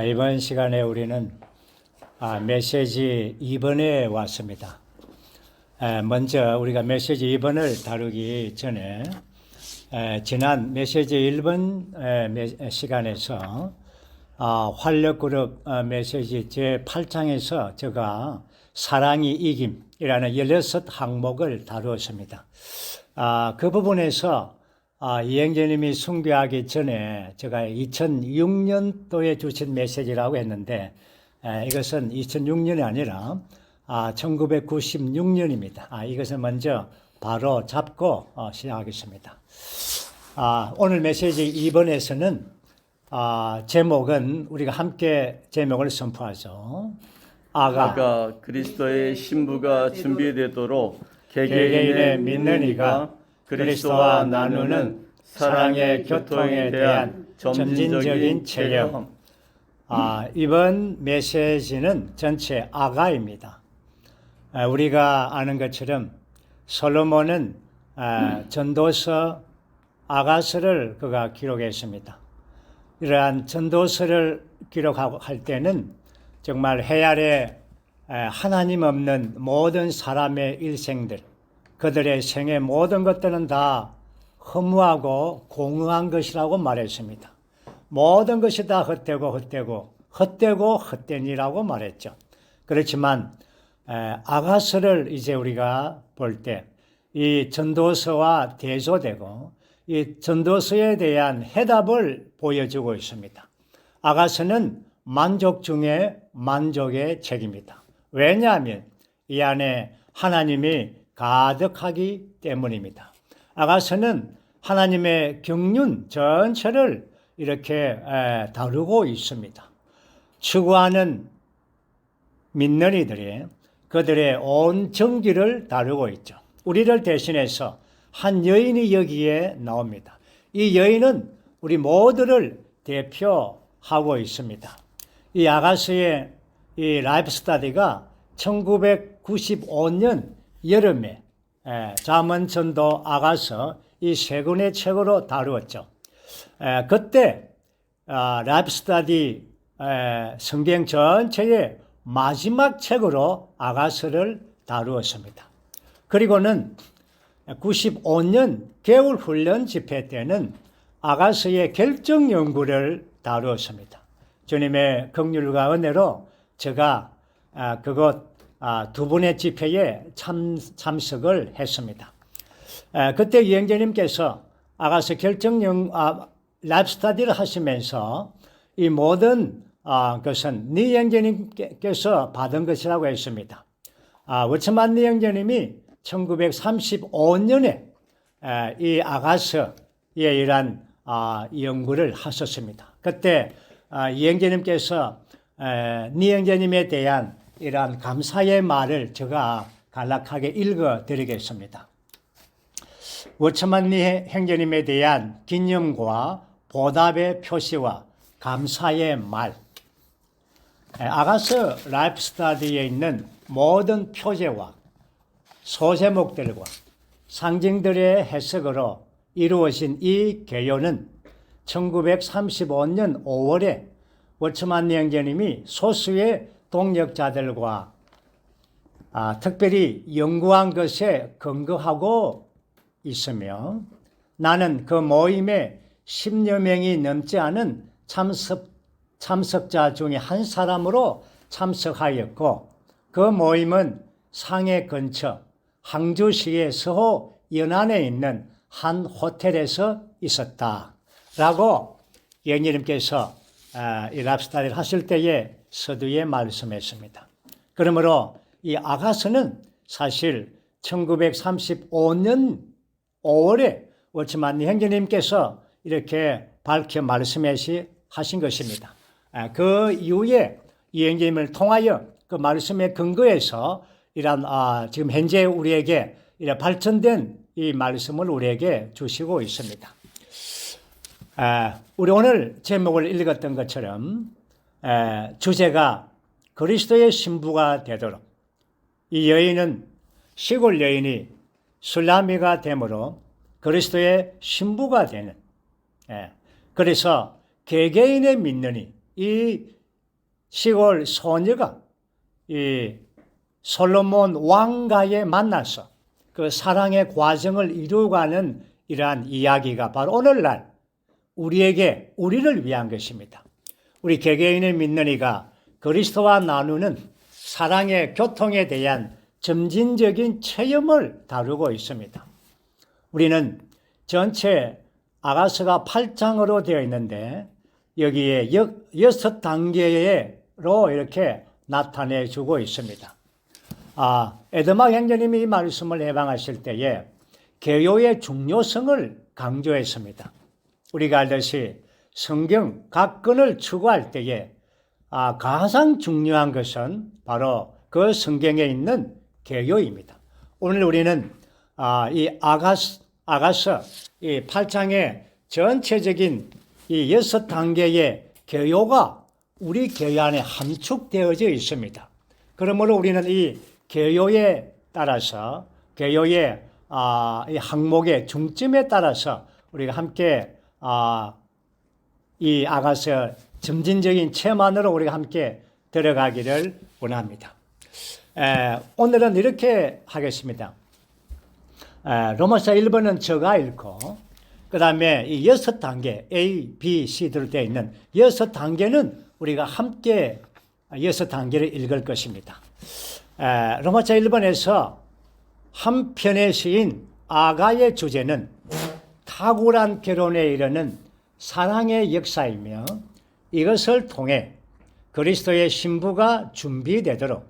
이번 시간에 우리는 메시지 2번에 왔습니다. 먼저 우리가 메시지 2번을 다루기 전에 지난 메시지 1번 시간에서 활력그룹 메시지 제8장에서 제가 사랑이 이김이라는 16항목을 다루었습니다. 그 부분에서 이행제님이 순교하기 전에 제가 2006년도에 주신 메시지라고 했는데 이것은 2006년이 아니라 1996년입니다. 이것을 먼저 바로 잡고 시작하겠습니다. 오늘 메시지 2번에서는 제목은 우리가 함께 제목을 선포하죠. 아가 그리스도의 신부가 준비되도록 개개인의 믿는 이가 그리스도와 나누는 사랑의 교통에 대한 점진적인 체험. 이번 메시지는 전체 아가입니다. 우리가 아는 것처럼 솔로몬은 전도서 아가서를 그가 기록했습니다. 이러한 전도서를 기록하고 할 때는 정말 해아래 하나님 없는 모든 사람의 일생들, 그들의 생의 모든 것들은 다 허무하고 공허한 것이라고 말했습니다. 모든 것이 다 헛되고 헛되니라고 말했죠. 그렇지만 아가서를 이제 우리가 볼 때 이 전도서와 대조되고 이 전도서에 대한 해답을 보여주고 있습니다. 아가서는 만족 중에 만족의 책입니다. 왜냐하면 이 안에 하나님이 가득하기 때문입니다. 아가서는 하나님의 경륜 전체를 이렇게 다루고 있습니다. 추구하는 믿는 이들이 그들의 온 정기를 다루고 있죠. 우리를 대신해서 한 여인이 여기에 나옵니다. 이 여인은 우리 모두를 대표하고 있습니다. 이 아가서의 이 라이프 스터디가 1995년 여름에 잠언전도 아가서 이 세 권의 책으로 다루었죠. 그때 라이프 스터디 성경 전체의 마지막 책으로 아가서를 다루었습니다. 그리고는 95년 겨울 훈련 집회 때는 아가서의 결정 연구를 다루었습니다. 주님의 긍휼과 은혜로 제가 그곳 두 분의 집회에 참석을 했습니다. 그때 이행제님께서 아가서 라이프 스터디를 하시면서 이 모든 것은 이행제님께서 받은 것이라고 했습니다. 워츠만 이행제님이 1935년에 이 아가서에 이란 연구를 하셨습니다. 그때 이행제님께서 이행제님에 대한 이러한 감사의 말을 제가 간략하게 읽어드리겠습니다. 워츠만 행제님에 대한 기념과 보답의 표시와 감사의 말. 아가서 라이프 스터디에 있는 모든 표제와 소제목들과 상징들의 해석으로 이루어진 이 개요는 1935년 5월에 워츠만 행제님이 소수의 동역자들과 특별히 연구한 것에 근거하고 있으며 나는 그 모임에 10여 명이 넘지 않은 참석자 중에 한 사람으로 참석하였고 그 모임은 상해 근처 항주시의 서호 연안에 있는 한 호텔에서 있었다라고 예수님께서 이 라이프 스터디를 하실 때에 서두에 말씀했습니다. 그러므로 이 아가서는 사실 1935년 5월에 워츠만 행제님께서 이렇게 밝혀 말씀하신 것입니다. 그 이후에 이 행제님을 통하여 그 말씀에 근거해서 이런 지금 현재 우리에게 이런 발전된 이 말씀을 우리에게 주시고 있습니다. 우리 오늘 제목을 읽었던 것처럼 주제가 그리스도의 신부가 되도록 이 여인은 시골 여인이 술라미가 되므로 그리스도의 신부가 되는 그래서 개개인의 믿느니 이 시골 소녀가 이 솔로몬 왕가에 만나서 그 사랑의 과정을 이루어가는 이러한 이야기가 바로 오늘날 우리를 위한 것입니다. 우리 개개인을 믿는 이가 그리스도와 나누는 사랑의 교통에 대한 점진적인 체험을 다루고 있습니다. 우리는 전체 아가서가 8장으로 되어 있는데 여기에 6단계로 이렇게 나타내 주고 있습니다. 에드마 형제님이 이 말씀을 해방하실 때에 개요의 중요성을 강조했습니다. 우리가 알듯이 성경 각 건을 추구할 때에 가장 중요한 것은 바로 그 성경에 있는 개요입니다. 오늘 우리는 이 아가서 이 8장의 전체적인 이 6단계의 개요가 우리 개요 안에 함축되어져 있습니다. 그러므로 우리는 이 개요에 따라서 개요의 이 항목의 중점에 따라서 우리가 함께 이 아가서 점진적인 체험 안으로 우리가 함께 들어가기를 원합니다. 오늘은 이렇게 하겠습니다. 로마서 1번은 제가 읽고 그 다음에 이 6단계 A, B, C로 되어 있는 6단계는 우리가 함께 6단계를 읽을 것입니다. 로마서 1번에서 한 편의 시인 아가의 주제는 탁월한 결혼에 이르는 사랑의 역사이며 이것을 통해 그리스도의 신부가 준비되도록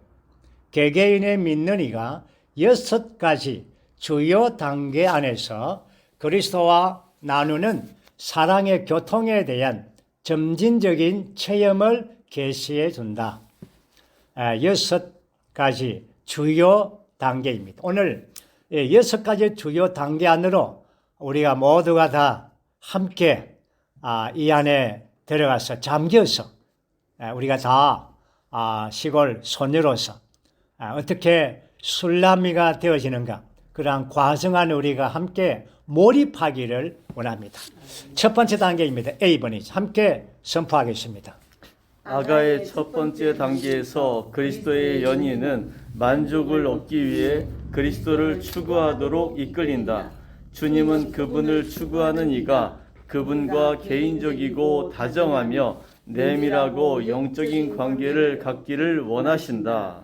개개인의 믿는 이가 6가지 주요 단계 안에서 그리스도와 나누는 사랑의 교통에 대한 점진적인 체험을 계시해 준다. 6가지 주요 단계입니다. 오늘 6가지 주요 단계 안으로 우리가 모두가 다 함께 이 안에 들어가서 잠겨서 우리가 다 시골 소녀로서 어떻게 술람이가 되어지는가 그러한 과정 안에 우리가 함께 몰입하기를 원합니다. 첫 번째 단계입니다. A번이죠. 함께 선포하겠습니다. 아가의 첫 번째 단계에서 그리스도의 연인은 만족을 얻기 위해 그리스도를 추구하도록 이끌린다. 주님은 그분을 추구하는 이가 그분과 개인적이고 다정하며 내밀하고 영적인 관계를 갖기를 원하신다.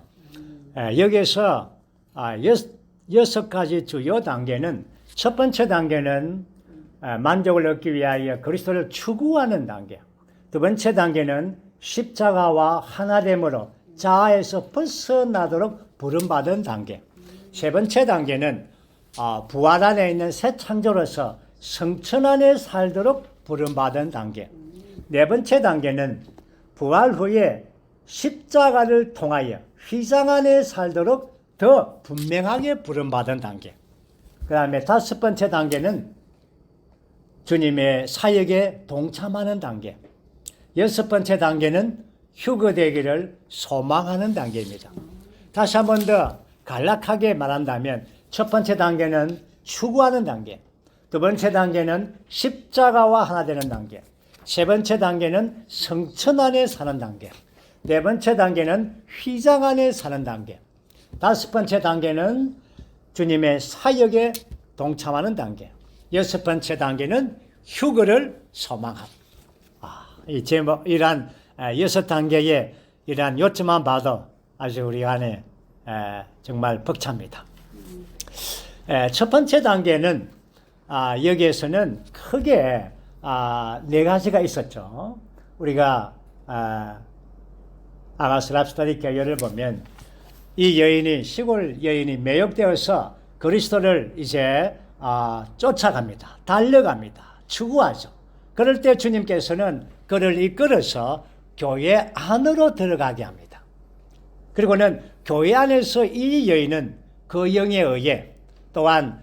여기에서 6가지 주요 단계는 첫 번째 단계는 만족을 얻기 위하여 그리스도를 추구하는 단계. 두 번째 단계는 십자가와 하나됨으로 자아에서 벗어나도록 부름받은 단계. 세 번째 단계는 부활 안에 있는 새 창조로서 성천 안에 살도록 부름받은 단계. 네 번째 단계는 부활 후에 십자가를 통하여 휘장 안에 살도록 더 분명하게 부름받은 단계. 그 다음에 다섯 번째 단계는 주님의 사역에 동참하는 단계. 여섯 번째 단계는 휴거되기를 소망하는 단계입니다. 다시 한 번 더 간략하게 말한다면 첫 번째 단계는 추구하는 단계. 두 번째 단계는 십자가와 하나 되는 단계. 세 번째 단계는 성천 안에 사는 단계. 네 번째 단계는 휘장 안에 사는 단계. 다섯 번째 단계는 주님의 사역에 동참하는 단계. 여섯 번째 단계는 휴거를 소망함. 이 제목, 이러한 6단계의 이러한 요점만 봐도 아주 우리 안에 정말 벅찹니다. 첫 번째 단계는 여기에서는 크게 네 가지가 있었죠. 우리가 아가스 랍스타디 개요를 보면 이 여인이 시골 여인이 매혹되어서 그리스도를 이제 쫓아갑니다. 달려갑니다. 추구하죠. 그럴 때 주님께서는 그를 이끌어서 교회 안으로 들어가게 합니다. 그리고는 교회 안에서 이 여인은 그 영에 의해 또한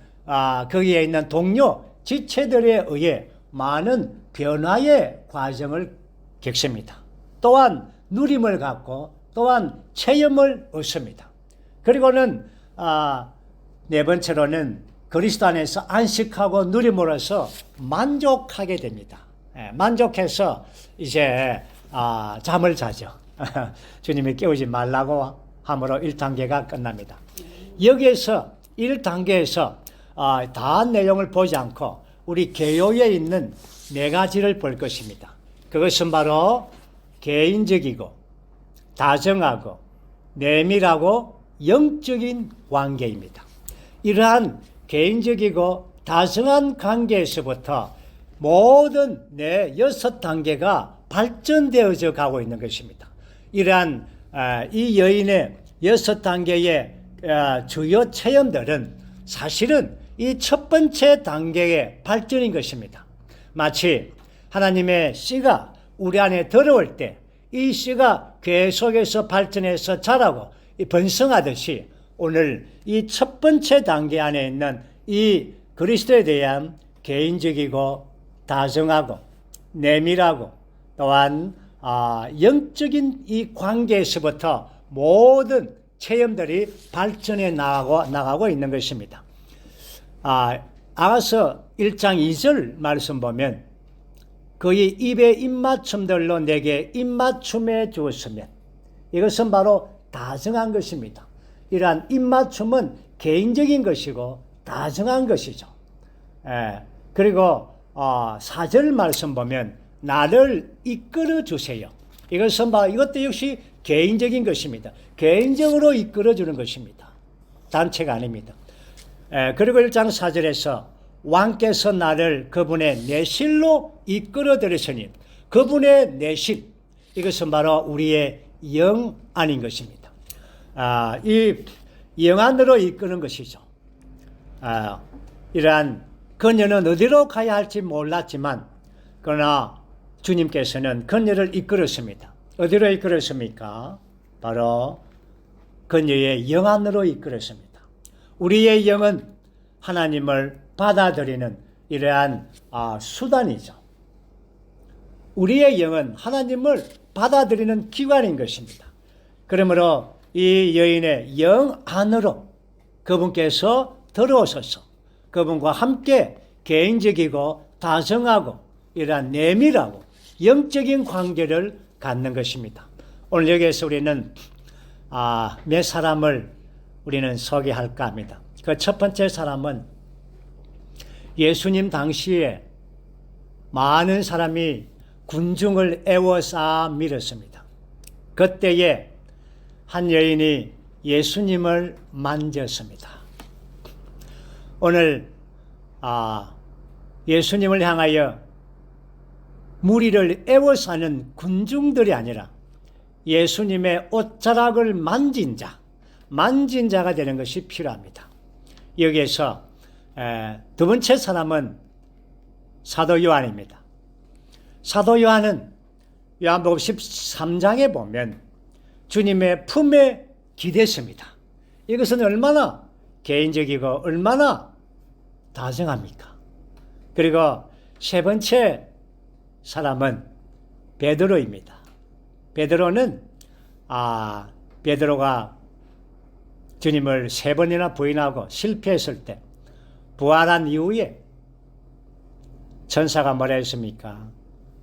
거기에 있는 동료 지체들에 의해 많은 변화의 과정을 겪습니다. 또한 누림을 갖고 또한 체험을 얻습니다. 그리고는 네 번째로는 그리스도 안에서 안식하고 누림으로써 만족하게 됩니다. 만족해서 이제 잠을 자죠. 주님이 깨우지 말라고 함으로 1단계가 끝납니다. 여기에서 1단계에서 다 내용을 보지 않고 우리 개요에 있는 4가지를 볼 것입니다. 그것은 바로 개인적이고 다정하고 내밀하고 영적인 관계입니다. 이러한 개인적이고 다정한 관계에서부터 모든 내 6단계가 발전되어져 가고 있는 것입니다. 이러한 이 여인의 6단계의 주요 체험들은 사실은 이 첫 번째 단계의 발전인 것입니다. 마치 하나님의 씨가 우리 안에 들어올 때 이 씨가 계속해서 발전해서 자라고 번성하듯이 오늘 이 첫 번째 단계 안에 있는 이 그리스도에 대한 개인적이고 다정하고 내밀하고 또한 영적인 이 관계에서부터 모든 체험들이 발전해 나가고 있는 것입니다. 아가서 1장 2절 말씀 보면 그의 입의 입맞춤들로 내게 입맞춤해 주었으면 이것은 바로 다정한 것입니다. 이러한 입맞춤은 개인적인 것이고 다정한 것이죠. 그리고 4절 말씀 보면 나를 이끌어 주세요. 이것은 바로 이것도 역시 개인적인 것입니다. 개인적으로 이끌어 주는 것입니다. 단체가 아닙니다. 그리고 1장 4절에서 왕께서 나를 그분의 내실로 이끌어 들으시니 그분의 내실 이것은 바로 우리의 영 안인 것입니다. 이 영 안으로 이끄는 것이죠. 이러한 그녀는 어디로 가야 할지 몰랐지만 그러나 주님께서는 그녀를 이끌었습니다. 어디로 이끌었습니까? 바로 그녀의 영 안으로 이끌었습니다. 우리의 영은 하나님을 받아들이는 이러한 수단이죠. 우리의 영은 하나님을 받아들이는 기관인 것입니다. 그러므로 이 여인의 영 안으로 그분께서 들어오셔서 그분과 함께 개인적이고 다정하고 이러한 내밀하고 영적인 관계를 갖는 것입니다. 오늘 여기에서 우리는 몇 사람을 우리는 소개할까 합니다. 그 첫 번째 사람은 예수님 당시에 많은 사람이 군중을 에워싸 밀었습니다. 그때에 한 여인이 예수님을 만졌습니다. 오늘 예수님을 향하여 무리를 에워싸는 군중들이 아니라 예수님의 옷자락을 만진 자가 되는 것이 필요합니다. 여기에서 두 번째 사람은 사도 요한입니다. 사도 요한은 요한복음 13장에 보면 주님의 품에 기댔습니다. 이것은 얼마나 개인적이고 얼마나 다정합니까? 그리고 세 번째 사람은 베드로입니다. 베드로는 베드로가 주님을 3번이나 부인하고 실패했을 때 부활한 이후에 천사가 뭐라 했습니까?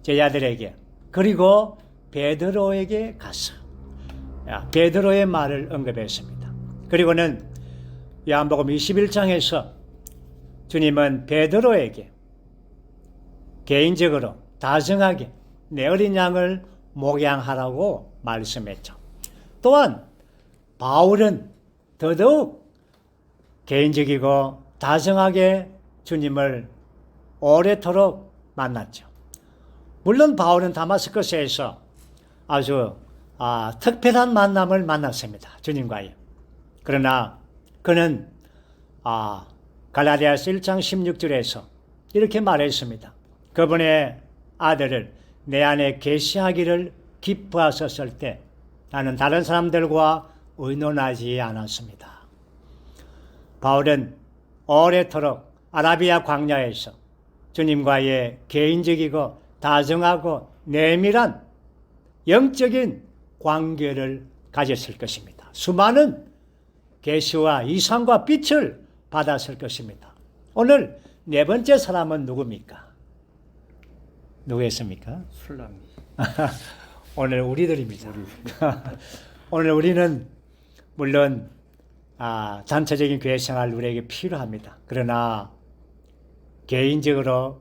제자들에게 그리고 베드로에게 가서 베드로의 말을 언급했습니다. 그리고는 요한복음 21장에서 주님은 베드로에게 개인적으로 다정하게 내 어린 양을 목양하라고 말씀했죠. 또한 바울은 더더욱 개인적이고 다정하게 주님을 오래도록 만났죠. 물론 바울은 다마스커스에서 아주 특별한 만남을 만났습니다. 주님과의. 그러나 그는 갈라디아서 1장 16절에서 이렇게 말했습니다. 그분의 아들을 내 안에 계시하기를 기뻐하셨을 때 나는 다른 사람들과 의논하지 않았습니다. 바울은 오래도록 아라비아 광야에서 주님과의 개인적이고 다정하고 내밀한 영적인 관계를 가졌을 것입니다. 수많은 계시와 이상과 빛을 받았을 것입니다. 오늘 네 번째 사람은 누굽니까? 누구였습니까? 술람이. 오늘 우리들입니다. 오늘 우리는 물론 단체적인 교회 생활 우리에게 필요합니다. 그러나 개인적으로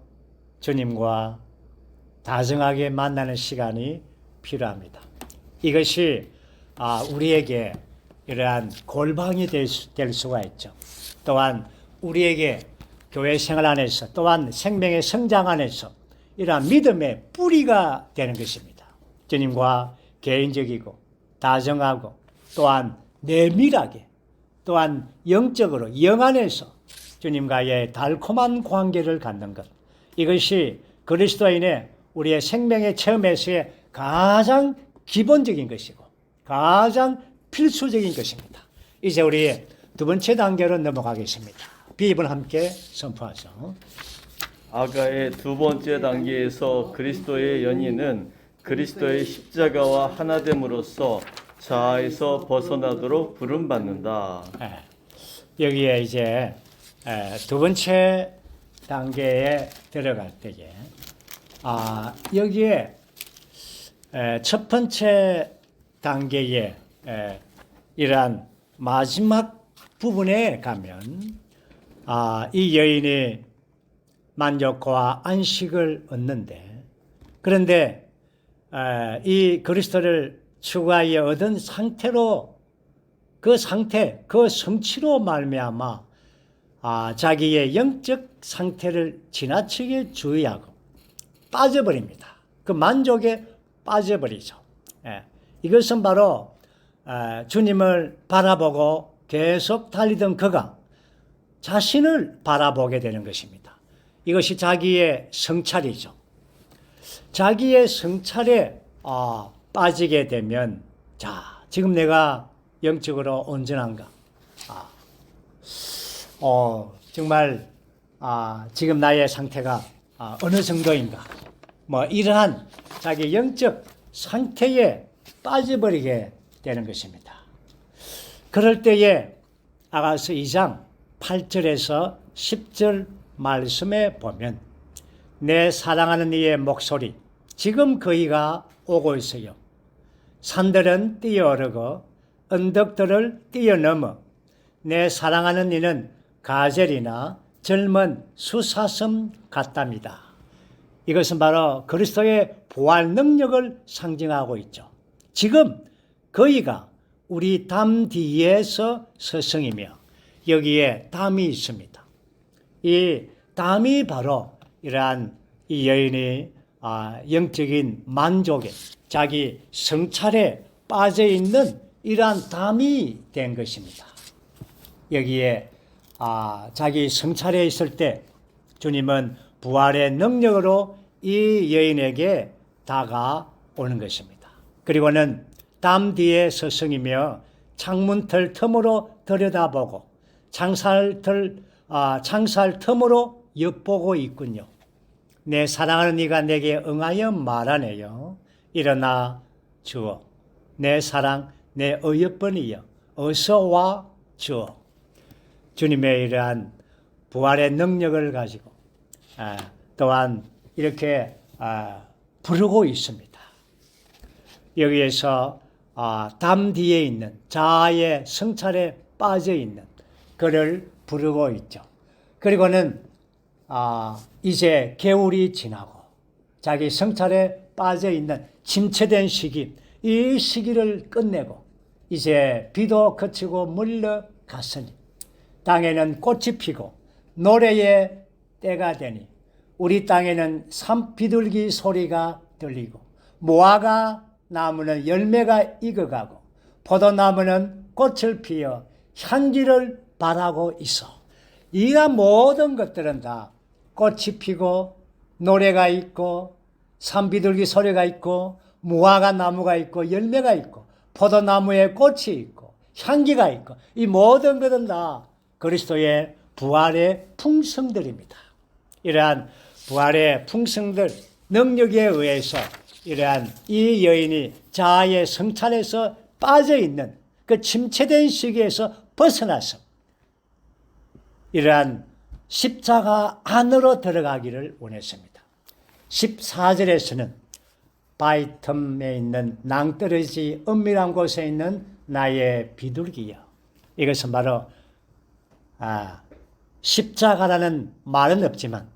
주님과 다정하게 만나는 시간이 필요합니다. 이것이 우리에게 이러한 골방이 될 수가 있죠. 또한 우리에게 교회 생활 안에서 또한 생명의 성장 안에서 이러한 믿음의 뿌리가 되는 것입니다. 주님과 개인적이고 다정하고 또한 내밀하게 또한 영적으로 영 안에서 주님과의 달콤한 관계를 갖는 것, 이것이 그리스도인의 우리의 생명의 체험에서의 가장 기본적인 것이고 가장 필수적인 것입니다. 이제 우리 두 번째 단계로 넘어가겠습니다. 비입을 함께 선포하죠. 아가의 두 번째 단계에서 그리스도의 연인은 그리스도의 십자가와 하나됨으로써 자아에서 벗어나도록 부름받는다. 여기에 이제 두 번째 단계에 들어갈 때에 여기에 첫 번째 단계에 이러한 마지막 부분에 가면 이 여인이 만족과 안식을 얻는데, 그런데 이 그리스도를 추구하여 얻은 상태로 그 성취로 말미암아 자기의 영적 상태를 지나치게 주의하고 빠져버립니다. 그 만족에 빠져버리죠. 이것은 바로 주님을 바라보고 계속 달리던 그가 자신을 바라보게 되는 것입니다. 이것이 자기의 성찰이죠. 자기의 성찰에 빠지게 되면, 지금 내가 영적으로 온전한가? 정말 지금 나의 상태가 어느 정도인가? 이러한 자기 영적 상태에 빠져버리게 되는 것입니다. 그럴 때에 아가서 2장 8절에서 10절 말씀에 보면, 내 사랑하는 이의 목소리, 지금 그이가 오고 있어요. 산들은 뛰어오르고 언덕들을 뛰어넘어 내 사랑하는 이는 가젤이나 젊은 수사섬 같답니다. 이것은 바로 그리스도의 부활 능력을 상징하고 있죠. 지금 그이가 우리 담 뒤에서 서성이며 여기에 담이 있습니다. 이 담이 바로 이러한 이 여인이 영적인 만족에, 자기 성찰에 빠져있는 이러한 담이 된 것입니다. 여기에 자기 성찰에 있을 때 주님은 부활의 능력으로 이 여인에게 다가오는 것입니다. 그리고는 담 뒤에 서성이며 창문틀 틈으로 들여다보고 창살 틈으로 엿보고 있군요. 내 사랑하는 이가 내게 응하여 말하네요. 일어나 주어. 내 사랑, 내 어여쁜이여, 어서 와 주어. 주님의 이러한 부활의 능력을 가지고 또한 이렇게 부르고 있습니다. 여기에서 담 뒤에 있는 자아의 성찰에 빠져 있는 그를 부르고 있죠. 그리고는 이제 겨울이 지나고 자기 성찰에 빠져 있는 침체된 시기, 이 시기를 끝내고 이제 비도 그치고 물러갔으니 땅에는 꽃이 피고 노래의 때가 되니 우리 땅에는 산비둘기 소리가 들리고 무화과 나무는 열매가 익어가고 포도나무는 꽃을 피워 향기를 발하고 있어. 이러한 모든 것들은 다 꽃이 피고 노래가 있고 산비둘기 소리가 있고 무화과 나무가 있고 열매가 있고 포도나무에 꽃이 있고 향기가 있고, 이 모든 것은 다 그리스도의 부활의 풍성들입니다. 이러한 부활의 풍성들 능력에 의해서 이러한 이 여인이 자아의 성찰에서 빠져있는 그 침체된 시기에서 벗어나서 이러한 십자가 안으로 들어가기를 원했습니다. 14절에서는 바위 틈에 있는 낭떠러지 은밀한 곳에 있는 나의 비둘기여. 이것은 바로 십자가라는 말은 없지만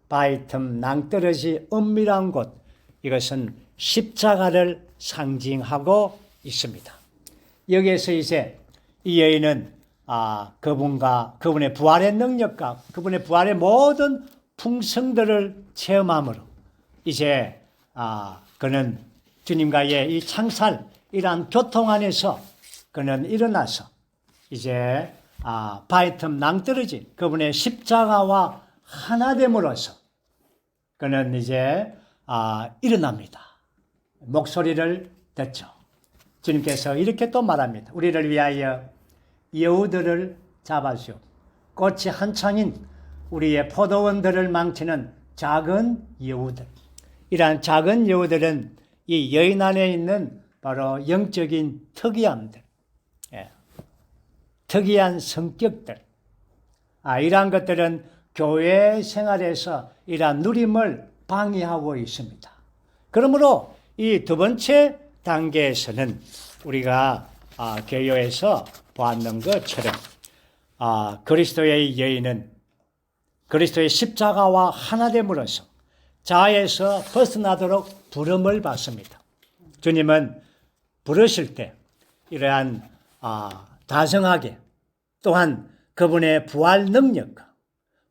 바위 틈 낭떠러지 은밀한 곳, 이것은 십자가를 상징하고 있습니다. 여기에서 이제 이 여인은 그분과 그분의 부활의 능력과 그분의 부활의 모든 풍성들을 체험함으로 이제 그는 주님과의 이 창살 이러한 교통 안에서 그는 일어나서 이제 바위 틈 낭떠러지 그분의 십자가와 하나됨으로써 그는 이제 일어납니다. 목소리를 듣죠. 주님께서 이렇게 또 말합니다. 우리를 위하여 여우들을 잡아주오. 꽃이 한창인 우리의 포도원들을 망치는 작은 여우들. 이러한 작은 여우들은 이 여인 안에 있는 바로 영적인 특이함들, 특이한 성격들. 이러한 것들은 교회 생활에서 이러한 누림을 방해하고 있습니다. 그러므로 이 두 번째 단계에서는 우리가 개요에서 보았는 것처럼 그리스도의 여인은 그리스도의 십자가와 하나됨으로써 자아에서 벗어나도록 부름을 받습니다. 주님은 부르실 때 이러한 다정하게 또한 그분의 부활 능력과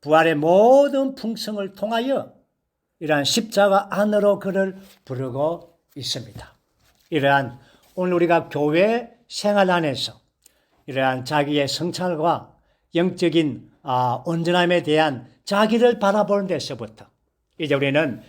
부활의 모든 풍성을 통하여 이러한 십자가 안으로 그를 부르고 있습니다. 이러한 오늘 우리가 교회 생활 안에서 이러한 자기의 성찰과 영적인 온전함에 대한 자기를 바라보는 데서부터 이제 우리는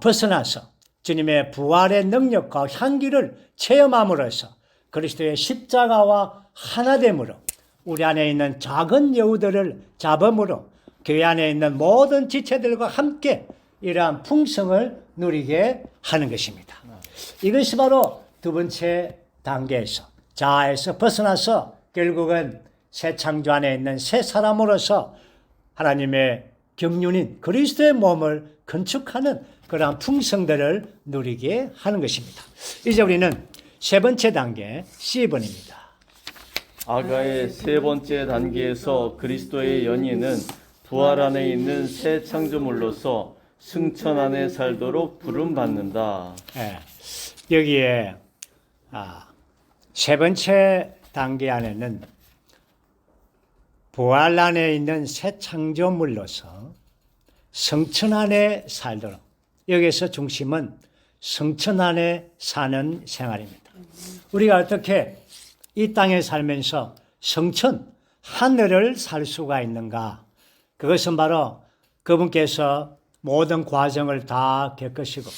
벗어나서 주님의 부활의 능력과 향기를 체험함으로써 그리스도의 십자가와 하나됨으로 우리 안에 있는 작은 여우들을 잡음으로 교회 안에 있는 모든 지체들과 함께 이러한 풍성을 누리게 하는 것입니다. 이것이 바로 두 번째 단계에서 자아에서 벗어나서 결국은 새 창조 안에 있는 새 사람으로서 하나님의 경륜인 그리스도의 몸을 건축하는 그러한 풍성들을 누리게 하는 것입니다. 이제 우리는 세 번째 단계 C번입니다. 아가의 세 번째 단계에서 그리스도의 연인은 부활 안에 있는 새 창조물로서 승천 안에 살도록 부름받는다. 여기에 세 번째 단계 안에는 부활 안에 있는 새 창조물로서 성천 안에 살도록, 여기에서 중심은 성천 안에 사는 생활입니다. 우리가 어떻게 이 땅에 살면서 성천, 하늘을 살 수가 있는가? 그것은 바로 그분께서 모든 과정을 다 겪으시고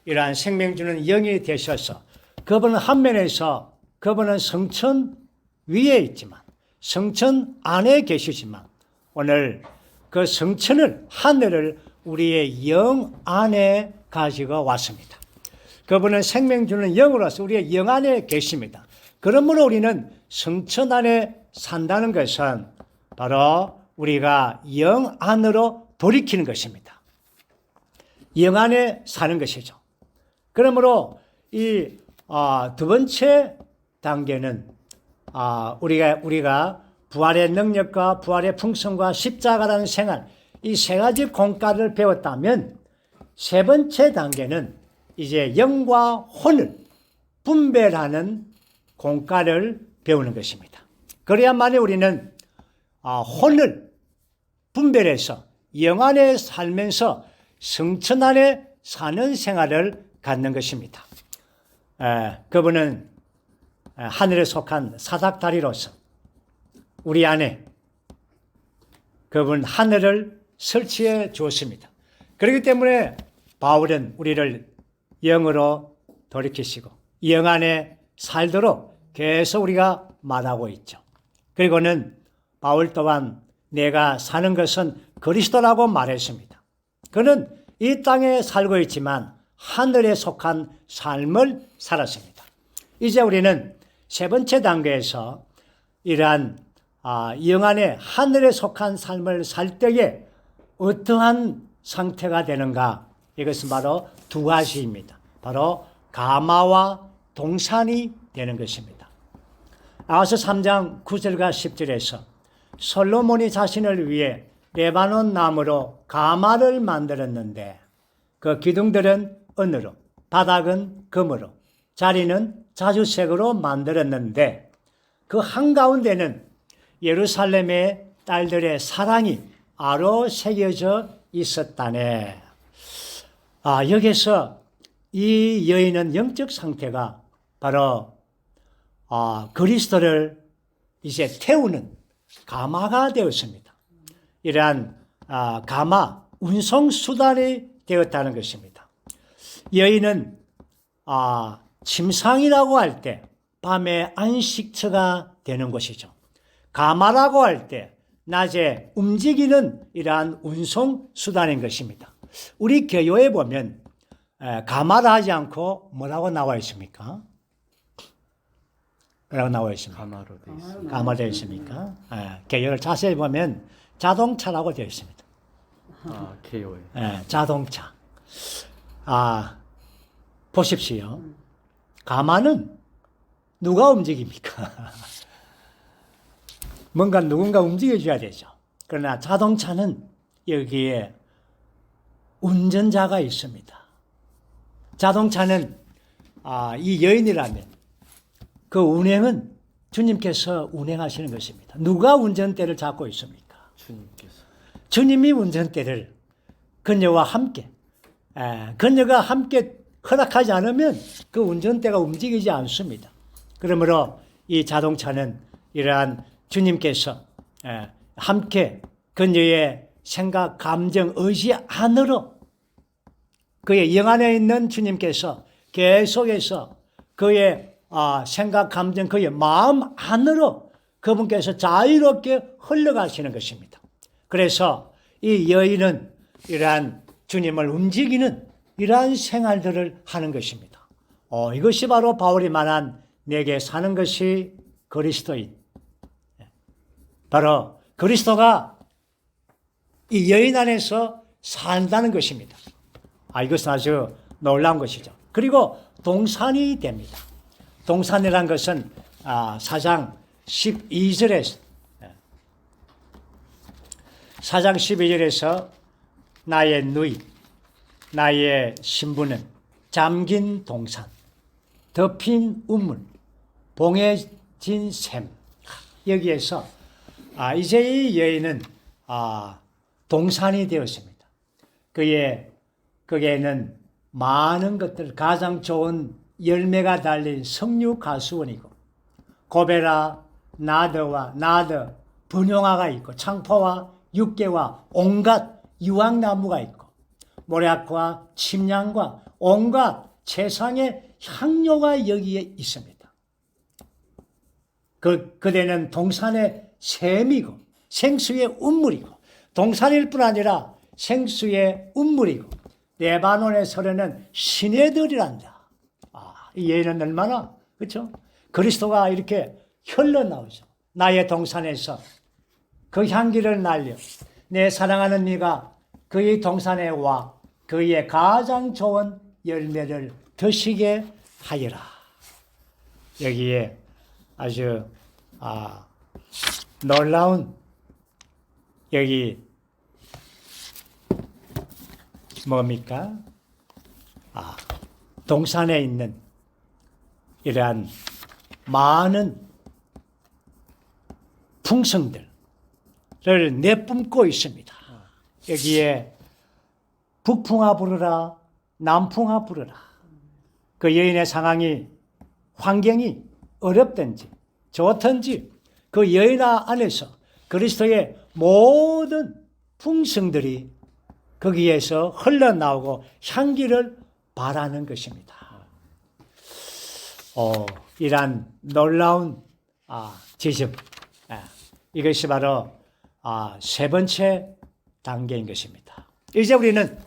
이러한 생명 주는 영이 되셔서 그분은 한 면에서 그분은 성천 위에 있지만 성천 안에 계시지만 오늘 그 성천을, 하늘을 우리의 영 안에 가지고 왔습니다. 그분은 생명 주는 영으로서 우리의 영 안에 계십니다. 그러므로 우리는 성천 안에 산다는 것은 바로 우리가 영 안으로 돌이키는 것입니다. 영 안에 사는 것이죠. 그러므로 이 두 번째 단계는 우리가 부활의 능력과 부활의 풍성과 십자가라는 생활, 이 세 가지 공과를 배웠다면 세 번째 단계는 이제 영과 혼을 분별하는 공과를 배우는 것입니다. 그래야만이 우리는 혼을 분별해서 영 안에 살면서 성천 안에 사는 생활을 갖는 것입니다. 그분은 하늘에 속한 사닥다리로서 우리 안에 그분 하늘을 설치해 주었습니다. 그렇기 때문에 바울은 우리를 영으로 돌이키시고 영 안에 살도록 계속 우리가 말하고 있죠. 그리고는 바울 또한 내가 사는 것은 그리스도라고 말했습니다. 그는 이 땅에 살고 있지만 하늘에 속한 삶을 살았습니다. 이제 우리는 세 번째 단계에서 이러한 영 안에 하늘에 속한 삶을 살 때에 어떠한 상태가 되는가? 이것은 바로 두 가지입니다. 바로 가마와 동산이 되는 것입니다. 아가서 3장 9절과 10절에서 솔로몬이 자신을 위해 레바논 나무로 가마를 만들었는데 그 기둥들은 은으로, 바닥은 금으로, 자리는 자주색으로 만들었는데 그 한가운데는 예루살렘의 딸들의 사랑이 아로 새겨져 있었다네. 여기서 이 여인은 영적 상태가 바로 그리스도를 이제 태우는 가마가 되었습니다. 이러한 가마, 운송 수단이 되었다는 것입니다. 여인은 침상이라고 할 때 밤에 안식처가 되는 것이죠. 가마라고 할 때 낮에 움직이는 이러한 운송 수단인 것입니다. 우리 교회에 보면 가마라 하지 않고 뭐라고 나와 있습니까? 뭐라고 나와 있습니까? 가마로 되어 있습니다. 가마 되어 있습니까? 개요를 자세히 보면 자동차라고 되어 있습니다. 개요에. 자동차. 보십시오. 가마는 누가 움직입니까? 뭔가 누군가 움직여줘야 되죠. 그러나 자동차는 여기에 운전자가 있습니다. 자동차는 이 여인이라면 그 운행은 주님께서 운행하시는 것입니다. 누가 운전대를 잡고 있습니까? 주님께서. 주님이 운전대를 그녀와 함께, 그녀가 함께 허락하지 않으면 그 운전대가 움직이지 않습니다. 그러므로 이 자동차는 이러한 주님께서 함께 그녀의 생각, 감정, 의지 안으로 그의 영 안에 있는 주님께서 계속해서 그의 생각, 감정, 그의 마음 안으로 그분께서 자유롭게 흘러가시는 것입니다. 그래서 이 여인은 이러한 주님을 움직이는 이러한 생활들을 하는 것입니다. 이것이 바로 바울이 말한 내게 사는 것이 그리스도인. 바로 그리스도가 이 여인 안에서 산다는 것입니다. 이것은 아주 놀라운 것이죠. 그리고 동산이 됩니다. 동산이란 것은 4장 12절에서 나의 누이, 나의 신부는 잠긴 동산, 덮인 우물, 봉해진 샘. 여기에서 이제 이 여인은 동산이 되었습니다. 거기에는 많은 것들, 가장 좋은 열매가 달린 석류 가수원이고 고베라, 나드, 분용화가 있고 창포와 육개와 온갖 유황나무가 있고 모략과 침향과 온갖 세상의 향료가 여기에 있습니다. 그대는 동산의 샘이고 생수의 운물이고 동산일 뿐 아니라 생수의 운물이고 레바논에 서르는 시내들이란다. 이 여인은 얼마나 그렇죠? 그리스도가 이렇게 흘러나오죠. 나의 동산에서 그 향기를 날려 내 사랑하는 네가 그의 동산에 와 그의 가장 좋은 열매를 드시게 하여라. 여기에 아주 놀라운 여기 뭡니까? 동산에 있는 이러한 많은 풍성들을 내뿜고 있습니다. 여기에 북풍아 부르라, 남풍아 부르라. 그 여인의 상황이 환경이 어렵든지 좋든지 그 여인 안에서 그리스도의 모든 풍성들이 거기에서 흘러나오고 향기를 발하는 것입니다. 이러한 놀라운 지점, 이것이 바로 세 번째 단계인 것입니다. 이제 우리는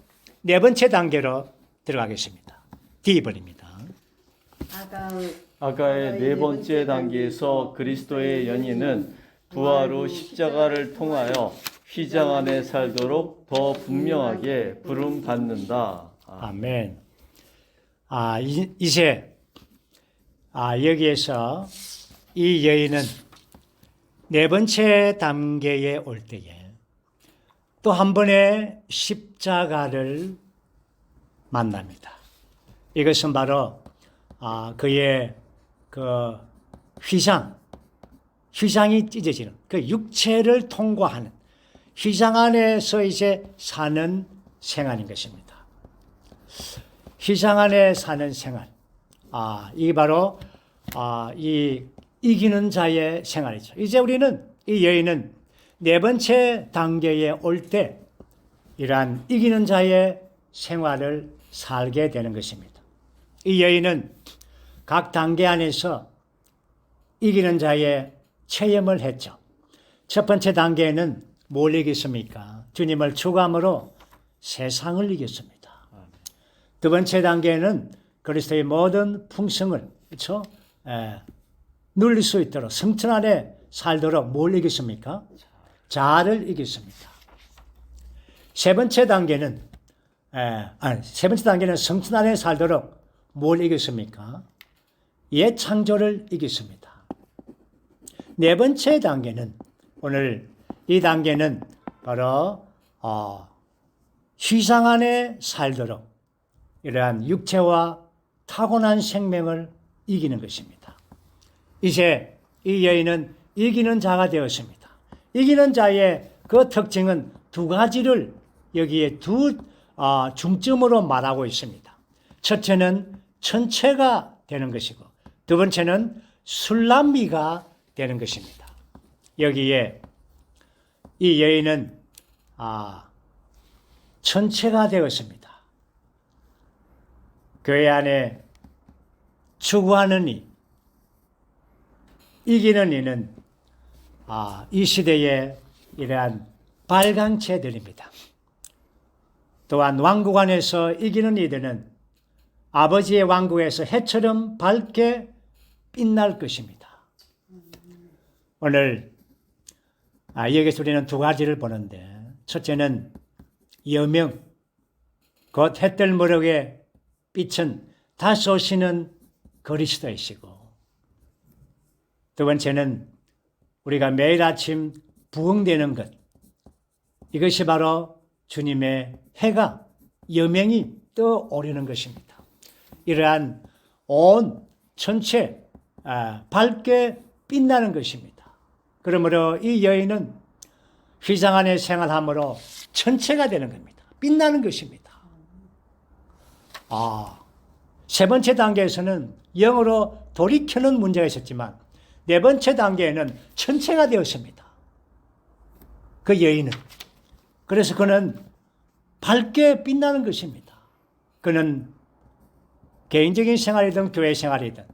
네 번째 단계로 들어가겠습니다. D번입니다. 아가의 네 번째 단계에서 그리스도의 연인은 부활 후 십자가를 통하여 휘장 안에 살도록 더 분명하게 부름받는다. 아멘. 이제 여기에서 이 여인은 네 번째 단계에 올 때에 또 한 번의 십자가를 만납니다. 이것은 바로 그의 그 휘장이 찢어지는 그 육체를 통과하는 휘장 안에서 이제 사는 생활인 것입니다. 휘장 안에 사는 생활. 이게 바로 이 이기는 자의 생활이죠. 이제 우리는 이 여인은 네 번째 단계에 올 때 이러한 이기는 자의 생활을 살게 되는 것입니다. 이 여인은 각 단계 안에서 이기는 자의 체험을 했죠. 첫 번째 단계에는 뭘 이겼습니까? 주님을 추구함으로 세상을 이겼습니다. 두 번째 단계에는 그리스도의 모든 풍성을 그렇죠? 누릴 수 있도록 성천 안에 살도록 뭘 이겼습니까? 자아를 이겼습니다. 세 번째 단계는 성천 안에 살도록 뭘 이겼습니까? 옛 창조를 이겼습니다. 네 번째 단계는 오늘 이 단계는 바로 휘장 안에 살도록 이러한 육체와 타고난 생명을 이기는 것입니다. 이제 이 여인은 이기는 자가 되었습니다. 이기는 자의 그 특징은 두 가지를 여기에 두 중점으로 말하고 있습니다. 첫째는 천체가 되는 것이고 두 번째는 술람미가 되는 것입니다. 여기에 이 여인은 천체가 되었습니다. 교회 안에 추구하는 이, 이기는 이는 이 시대의 이러한 발광체들입니다. 또한 왕국 안에서 이기는 이들은 아버지의 왕국에서 해처럼 밝게 빛날 것입니다. 오늘 여기서 우리는 두 가지를 보는데 첫째는 여명, 곧 해뜰무렵의 빛은 다시 오시는 그리스도이시고 두 번째는 우리가 매일 아침 부흥되는 것, 이것이 바로 주님의 해가 여명이 떠오르는 것입니다. 이러한 온 전체 밝게 빛나는 것입니다. 그러므로 이 여인은 휘장 안에 생활함으로 천체가 되는 겁니다. 빛나는 것입니다. 세 번째 단계에서는 영으로 돌이키는 문제가 있었지만 네 번째 단계에는 천체가 되었습니다. 그 여인은. 그래서 그는 밝게 빛나는 것입니다. 그는 개인적인 생활이든 교회 생활이든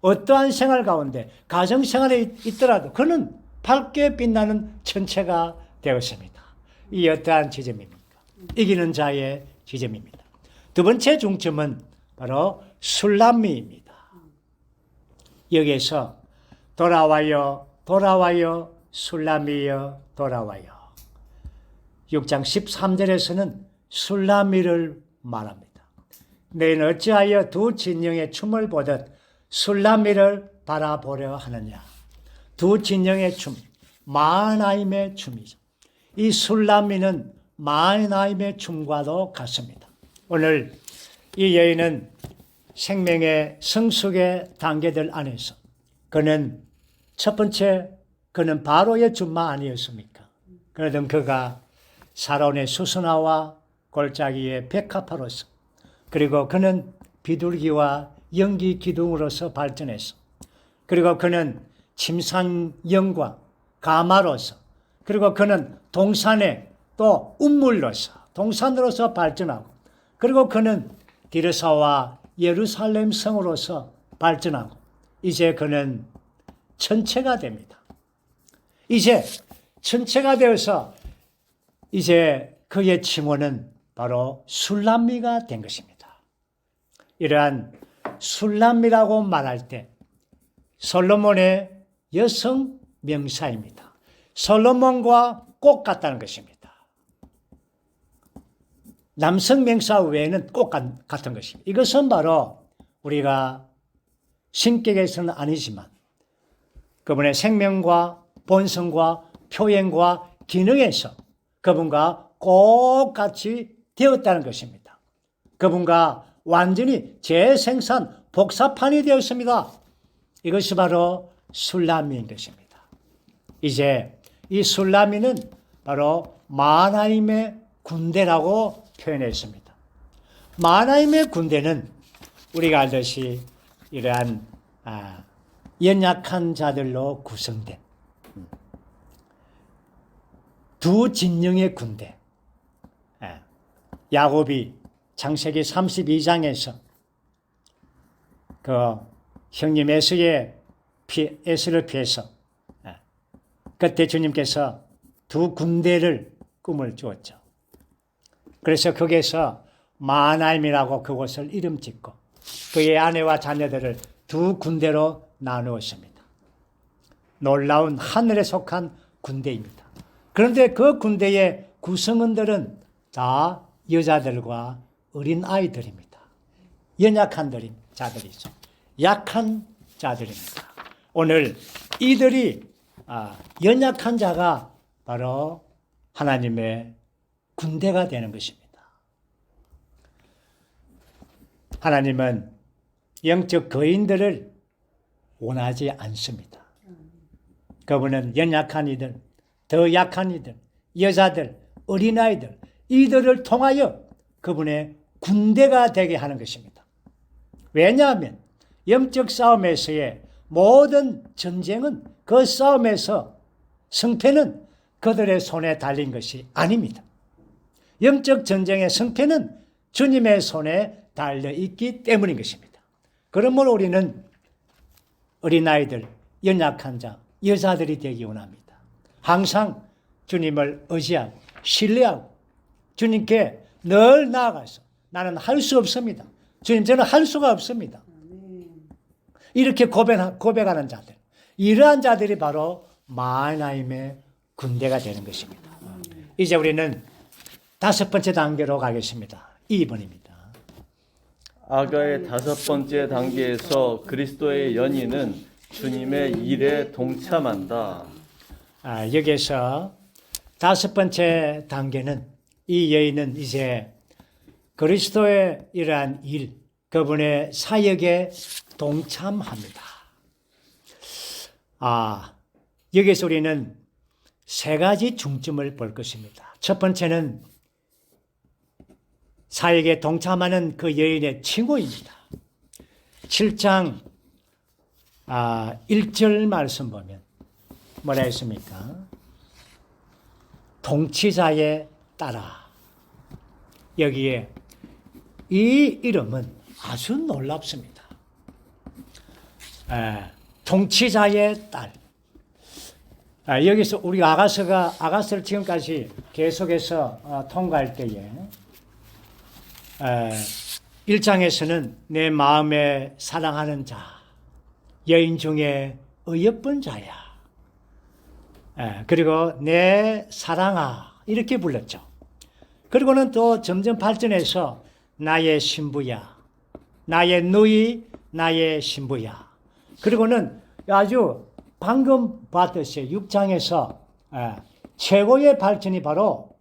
어떠한 생활 가운데 가정 생활에 있더라도 그는 밝게 빛나는 천체가 되었습니다. 이 어떠한 지점입니까? 이기는 자의 지점입니다. 두 번째 중점은 바로 술람미입니다. 여기에서 돌아와요, 돌아와요, 술람미여 돌아와요. 6장 13절에서는 술람미를 말합니다. 너희는 어찌하여 두 진영의 춤을 보듯 술람미를 바라보려 하느냐. 두 진영의 춤, 마하나임의 춤이죠. 이 술람미는 마하나임의 춤과도 같습니다. 오늘 이 여인은 생명의 성숙의 단계들 안에서 그는 첫 번째 그는 바로의 춤만 아니었습니까? 그러던 그가 사론의 수수나와 골짜기의 백합화로서 그리고 그는 비둘기와 연기 기둥으로서 발전해서 그리고 그는 침상영과 가마로서 그리고 그는 동산의 또 운물로서 동산으로서 발전하고 그리고 그는 디르사와 예루살렘 성으로서 발전하고 이제 그는 천체가 됩니다. 이제 천체가 되어서 이제 그의 칭호는 바로 술람미가 된 것입니다. 이러한 술람미라고 말할 때 솔로몬의 여성 명사입니다. 솔로몬과 꼭 같다는 것입니다. 남성 명사 외에는 꼭 같은 것입니다. 이것은 바로 우리가 신격에서는 아니지만 그분의 생명과 본성과 표현과 기능에서 그분과 꼭 같이 되었다는 것입니다. 그분과 완전히 재생산, 복사판이 되었습니다. 이것이 바로 술라미인 것입니다. 이제 이 술라미는 바로 마하나임의 군대라고 표현했습니다. 마하나임의 군대는 우리가 알듯이 이러한 연약한 자들로 구성된 두 진영의 군대. 야곱이 창세기 32장에서 그 형님 에서를 피해서 그때 주님께서 두 군대를 꿈을 주었죠. 그래서 거기에서 마하나임이라고 그곳을 이름 짓고 그의 아내와 자녀들을 두 군대로 나누었습니다. 놀라운 하늘에 속한 군대입니다. 그런데 그 군대의 구성원들은 다 여자들과 어린 아이들입니다. 연약한 자들이죠. 약한 자들입니다. 오늘 이들이 연약한 자가 바로 하나님의 군대가 되는 것입니다. 하나님은 영적 거인들을 원하지 않습니다. 그분은 연약한 이들, 더 약한 이들, 여자들, 어린아이들, 이들을 통하여 그분의 군대가 되게 하는 것입니다. 왜냐하면 영적 싸움에서의 모든 전쟁은 그 싸움에서 승패는 그들의 손에 달린 것이 아닙니다. 영적 전쟁의 승패는 주님의 손에 달려 있기 때문인 것입니다. 그러므로 우리는 어린아이들, 연약한 자, 여자들이 되기 원합니다. 항상 주님을 의지하고 신뢰하고 주님께 늘 나아가서 나는 할 수 없습니다. 주님, 저는 할 수가 없습니다. 이렇게 고백하는 자들, 이러한 자들이 바로 마하나임의 군대가 되는 것입니다. 이제 우리는 5번째 단계로 가겠습니다. 2번입니다. 아가의 5번째 단계에서 그리스도의 연인은 주님의 일에 동참한다. 여기에서 5번째 단계는 이 여인은 이제 그리스도의 이러한 일, 그분의 사역에 동참합니다. 여기서 우리는 3가지 중점을 볼 것입니다. 첫 번째는 사역에 동참하는 그 여인의 칭호입니다. 7장 1절 말씀 보면 뭐라 했습니까? 통치자에 따라. 여기에 이 이름은 아주 놀랍습니다. 통치자의 딸. 여기서 우리 아가서를 지금까지 계속해서 통과할 때에 1장에서는 내 마음에 사랑하는 자, 여인 중에 어여쁜 자야. 그리고 내 사랑아 이렇게 불렀죠. 그리고는 또 점점 발전해서 나의 신부야, 나의 누이, 나의 신부야. 그리고는 아주 방금 봤듯이 6장에서 최고의 발전이 바로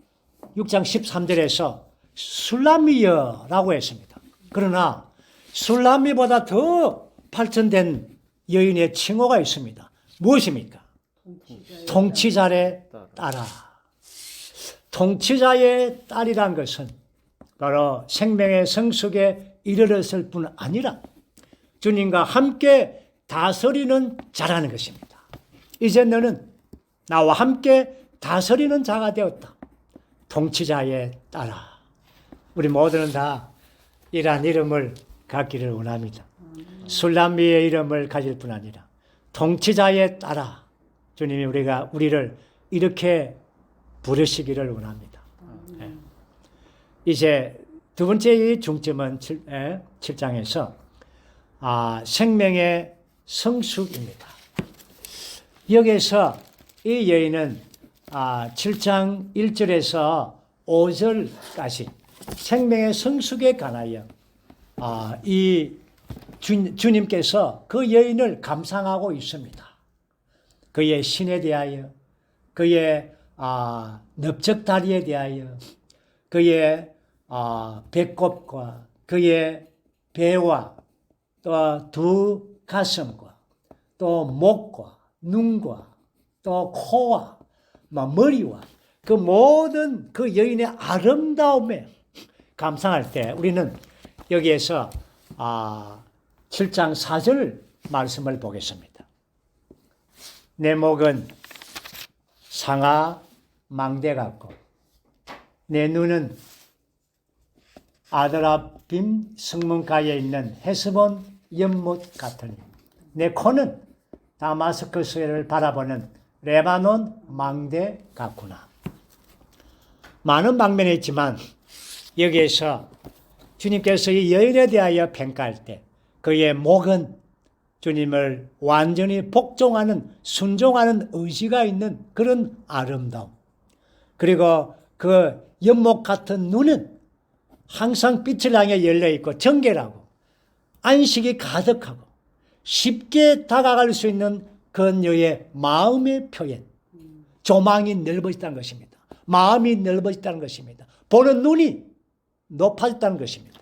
6장 13절에서 술라미여라고 했습니다. 그러나 술라미보다 더 발전된 여인의 칭호가 있습니다. 무엇입니까? 통치자의 딸아. 통치자의 딸이란 것은 바로 생명의 성숙에 이르렀을 뿐 아니라 주님과 함께 다스리는 자라는 것입니다. 이제 너는 나와 함께 다스리는 자가 되었다. 통치자의 딸아. 우리 모두는 다 이러한 이름을 갖기를 원합니다. 술라미의 이름을 가질 뿐 아니라 통치자의 딸아. 주님이 우리를 이렇게 부르시기를 원합니다. 이제 두 번째 이 중점은 7장에서 생명의 성숙입니다. 여기에서 이 여인은 7장 1절에서 5절까지 생명의 성숙에 관하여 이 주님께서 그 여인을 감상하고 있습니다. 그의 신에 대하여, 그의 넓적다리에 대하여, 그의 배꼽과 그의 배와 또 두 가슴과 또 목과 눈과 또 코와 머리와 그 모든 그 여인의 아름다움에 감상할 때 우리는 여기에서 7장 4절 말씀을 보겠습니다. 내 목은 상아 망대 같고 내 눈은 아드라빔 성문가에 있는 헤스본 연못 같으니 내 코는 다마스커스를 바라보는 레바논 망대 같구나. 많은 방면이 있지만 여기에서 주님께서 이 여인에 대하여 평가할 때 그의 목은 주님을 완전히 복종하는 순종하는 의지가 있는 그런 아름다움, 그리고 그 연못 같은 눈은 항상 빛을 향해 열려있고 정결하고 안식이 가득하고 쉽게 다가갈 수 있는 그녀의 마음의 표현, 조망이 넓어졌다는 것입니다. 마음이 넓어졌다는 것입니다. 보는 눈이 높아졌다는 것입니다.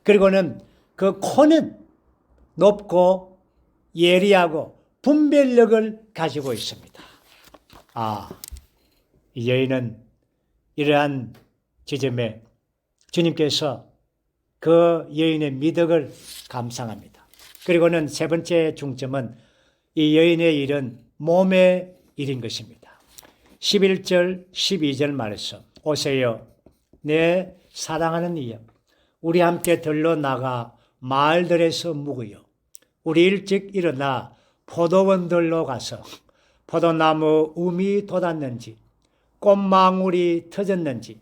그리고는 그 코는 높고 예리하고 분별력을 가지고 있습니다. 이 여인은 이러한 지점에 주님께서 그 여인의 미덕을 감상합니다. 그리고는 세 번째 중점은 이 여인의 일은 몸의 일인 것입니다. 11절, 12절 말에서 오세요. 내 사랑하는 이여, 우리 함께 들러 나가 마을들에서 묵어요. 우리 일찍 일어나 포도원들로 가서 포도나무 움이 돋았는지 꽃망울이 터졌는지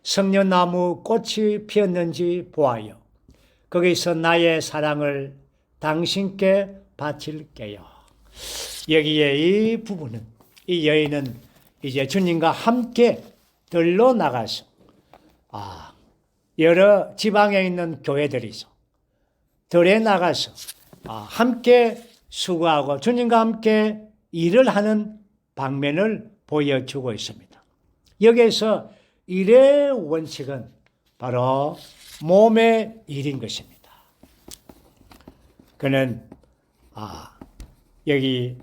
성녀나무 꽃이 피었는지 보아요. 거기서 나의 사랑을 당신께 바칠게요. 여기에 이 부분은 이 여인은 이제 주님과 함께 들러 나가서 여러 지방에 있는 교회들이서 들에 나가서 함께 수고하고 주님과 함께 일을 하는 방면을 보여주고 있습니다. 여기에서 일의 원칙은 바로 몸의 일인 것입니다. 그는 여기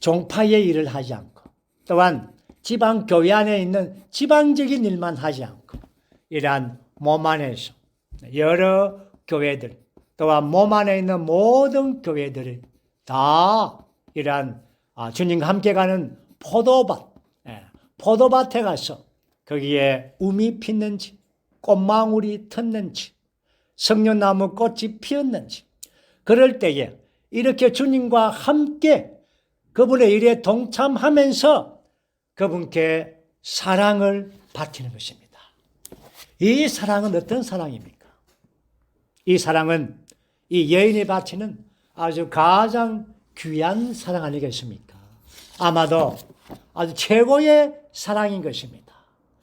종파의 일을 하지 않고 또한 지방 교회 안에 있는 지방적인 일만 하지 않고 이러한 몸 안에서 여러 교회들 또한 몸 안에 있는 모든 교회들이 다 이러한 주님과 함께 가는 포도밭에 가서 거기에 움이 피는지 꽃망울이 텄는지 성녀나무 꽃이 피었는지 그럴 때에 이렇게 주님과 함께 그분의 일에 동참하면서 그분께 사랑을 바치는 것입니다. 이 사랑은 어떤 사랑입니까? 이 사랑은 이 여인이 바치는 아주 가장 귀한 사랑 아니겠습니까? 아마도 아주 최고의 사랑인 것입니다.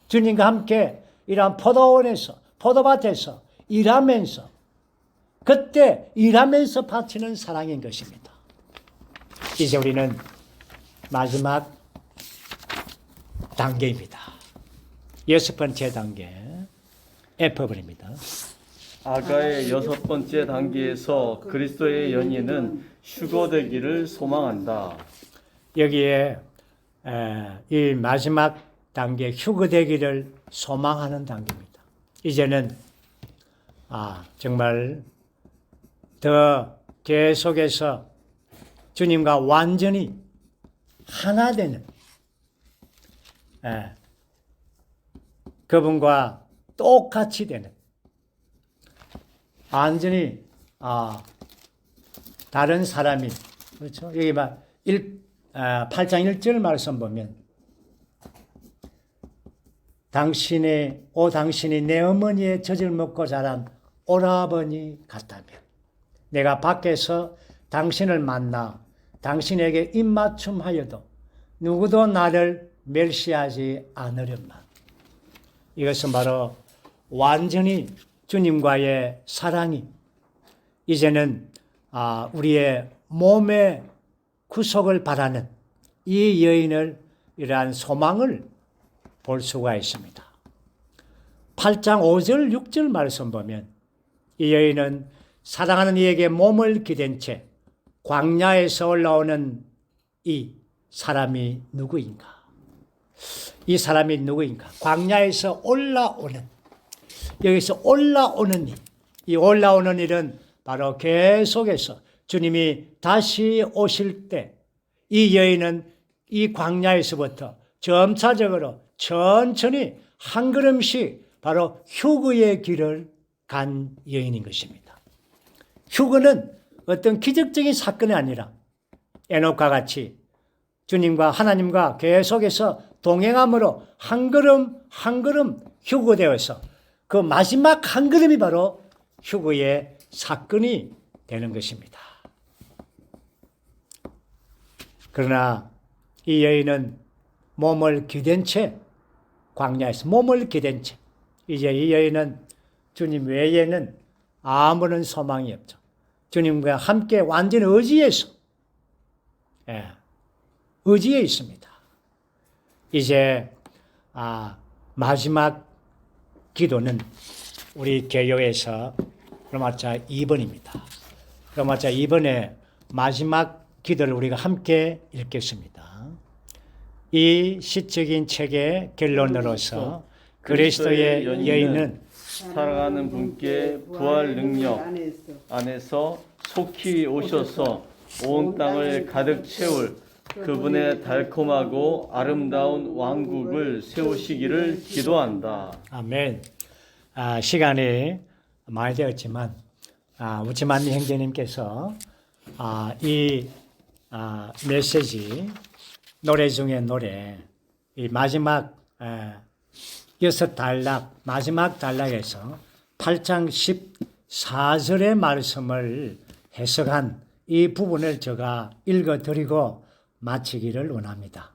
주님과 함께 이러한 포도원에서 포도밭에서 일하면서 그때 일하면서 바치는 사랑인 것입니다. 이제 우리는 마지막 단계입니다. 6번째 단계 F번입니다. 아가의 6번째 단계에서 그리스도의 연인은 휴거되기를 소망한다. 여기에 이 마지막 단계 휴거되기를 소망하는 단계입니다. 이제는 정말 더 계속해서 주님과 완전히 하나 되는 그분과 똑같이 되는 완전히 다른 사람이 그렇죠? 여기 8장 1절 말씀 보면 당신이 내 어머니의 젖을 먹고 자란 오라버니 같다면 내가 밖에서 당신을 만나 당신에게 입맞춤하여도 누구도 나를 멸시하지 않으련만. 이것은 바로 완전히 주님과의 사랑이 이제는 우리의 몸의 구속을 바라는 이 여인을 이러한 소망을 볼 수가 있습니다. 8장 5절 6절 말씀 보면 이 여인은 사랑하는 이에게 몸을 기댄 채 광야에서 올라오는 이 사람이 누구인가? 이 사람이 누구인가? 광야에서 올라오는, 여기서 올라오는 일, 이 올라오는 일은 바로 계속해서 주님이 다시 오실 때 이 여인은 이 광야에서부터 점차적으로 천천히 한 걸음씩 바로 휴거의 길을 간 여인인 것입니다. 휴거는 어떤 기적적인 사건이 아니라 에녹과 같이 주님과 하나님과 계속해서 동행함으로 한 걸음 한 걸음 휴거되어서 그 마지막 한 걸음이 바로 휴거의 사건이 되는 것입니다. 그러나 이 여인은 몸을 기댄 채 광야에서 몸을 기댄 채 이제 이 여인은 주님 외에는 아무런 소망이 없죠. 주님과 함께 완전히 의지해서 의지에 있습니다. 이제 마지막 기도는 우리 개요에서 로마자 2번입니다. 로마자 2번의 마지막 기도를 우리가 함께 읽겠습니다. 이 시적인 책의 결론으로서 그리스도의 여인은 사랑하는 분께 부활 능력 안에서 속히 오셔서 온 땅을 가득 채울 그분의 달콤하고 아름다운 왕국을 세우시기를 기도한다. 아멘. 시간이 많이 되었지만 우치만리 형제님께서 이 메시지 노래 중에 노래 이 마지막 6단락 마지막 단락에서 8장 14절의 말씀을 해석한 이 부분을 제가 읽어드리고 마치기를 원합니다.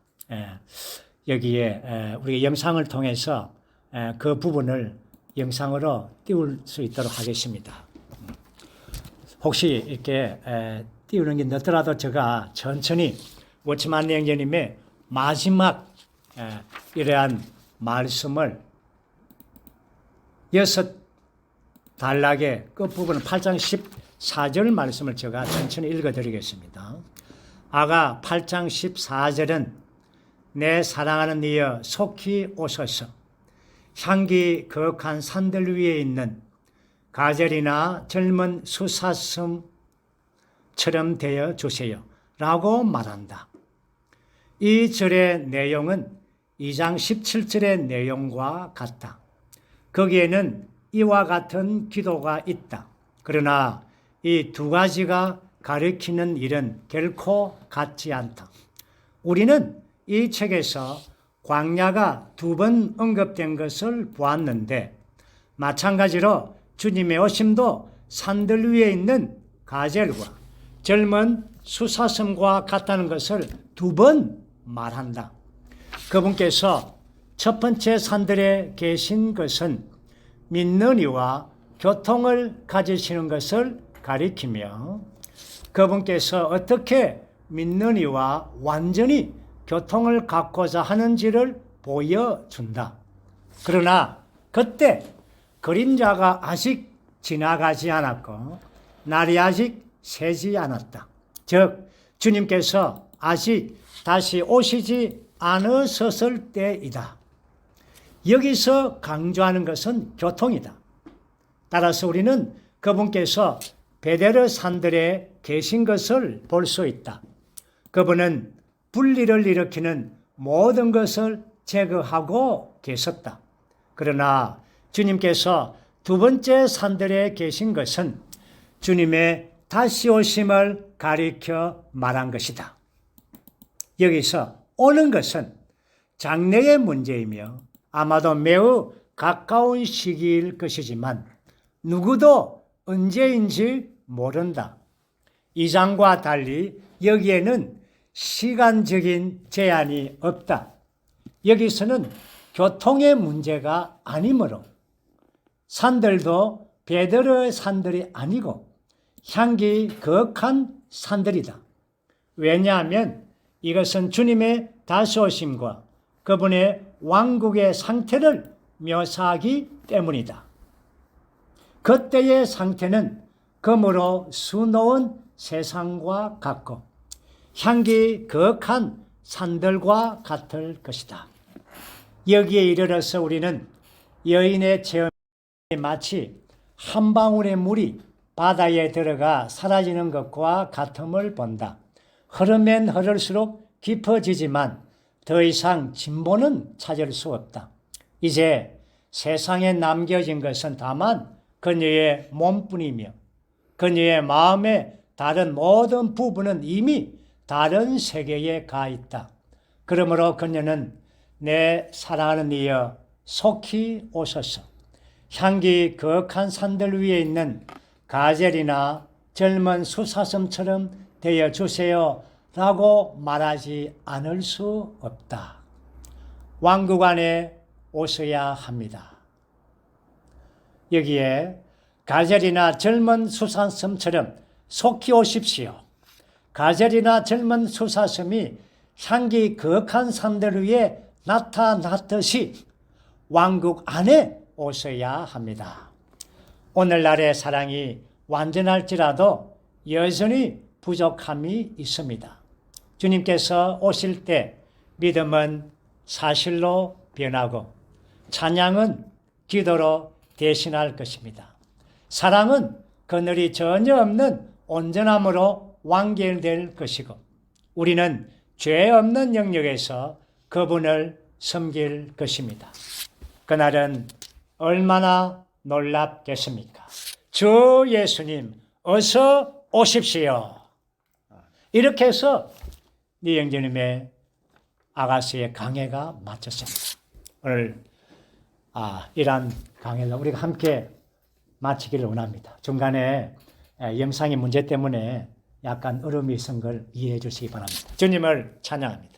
여기에 우리 영상을 통해서 그 부분을 영상으로 띄울 수 있도록 하겠습니다. 혹시 이렇게 띄우는 게 늦더라도 제가 천천히 워치만 형제님의 마지막 이러한 말씀을 6단락의 끝부분 8장 14절 말씀을 제가 천천히 읽어드리겠습니다. 8장 14절은 내 사랑하는 이여 속히 오소서 향기 거룩한 산들 위에 있는 가젤이나 젊은 수사슴처럼 되어 주세요 라고 말한다. 이 절의 내용은 2장 17절의 내용과 같다. 거기에는 이와 같은 기도가 있다. 그러나 이 두 가지가 가리키는 일은 결코 같지 않다. 우리는 이 책에서 광야가 2번 언급된 것을 보았는데 마찬가지로 주님의 오심도 산들 위에 있는 가젤과 젊은 수사슴과 같다는 것을 2번 말한다. 그분께서 첫 번째 산들에 계신 것은 믿는 이와 교통을 가지시는 것을 가리키며 그분께서 어떻게 믿는 이와 완전히 교통을 갖고자 하는지를 보여준다. 그러나 그때 그림자가 아직 지나가지 않았고 날이 아직 새지 않았다. 즉 주님께서 아직 다시 오시지 않으셨을 때이다. 여기서 강조하는 것은 교통이다. 따라서 우리는 그분께서 베데르 산들에 계신 것을 볼 수 있다. 그분은 분리를 일으키는 모든 것을 제거하고 계셨다. 그러나 주님께서 2번째 산들에 계신 것은 주님의 다시 오심을 가리켜 말한 것이다. 여기서 오는 것은 장래의 문제이며 아마도 매우 가까운 시기일 것이지만 누구도 언제인지 모른다. 2장과 달리 여기에는 시간적인 제한이 없다. 여기서는 교통의 문제가 아니므로 산들도 베드로의 산들이 아니고 향기 거룩한 산들이다. 왜냐하면 이것은 주님의 다시 오심과 그분의 왕국의 상태를 묘사하기 때문이다. 그때의 상태는 금으로 수놓은 세상과 같고 향기 거룩한 산들과 같을 것이다. 여기에 이르러서 우리는 여인의 체험이 마치 한 방울의 물이 바다에 들어가 사라지는 것과 같음을 본다. 흐르면 흐를수록 깊어지지만 더 이상 진보는 찾을 수 없다. 이제 세상에 남겨진 것은 다만 그녀의 몸뿐이며 그녀의 마음의 다른 모든 부분은 이미 다른 세계에 가 있다. 그러므로 그녀는 내 사랑하는 이여 속히 오소서 향기 거룩한 산들 위에 있는 가젤이나 젊은 수사슴처럼 되어 주세요 라고 말하지 않을 수 없다. 왕국 안에 오셔야 합니다. 여기에 가젤이나 젊은 수사슴처럼 속히 오십시오. 가젤이나 젊은 수사슴이 향기 거룩한 산들 위에 나타났듯이 왕국 안에 오셔야 합니다. 오늘날의 사랑이 완전할지라도 여전히 부족함이 있습니다. 주님께서 오실 때 믿음은 사실로 변하고 찬양은 기도로 대신할 것입니다. 사랑은 그늘이 전혀 없는 온전함으로 완결될 것이고 우리는 죄 없는 영역에서 그분을 섬길 것입니다. 그날은 얼마나 놀랍겠습니까? 주 예수님 어서 오십시오. 이렇게 해서 니영재님의 아가씨의 강해가 마쳤습니다. 오늘 이러한 강해를 우리가 함께 마치기를 원합니다. 중간에 영상의 문제 때문에 약간 어려움이 있은 걸 이해해 주시기 바랍니다. 주님을 찬양합니다.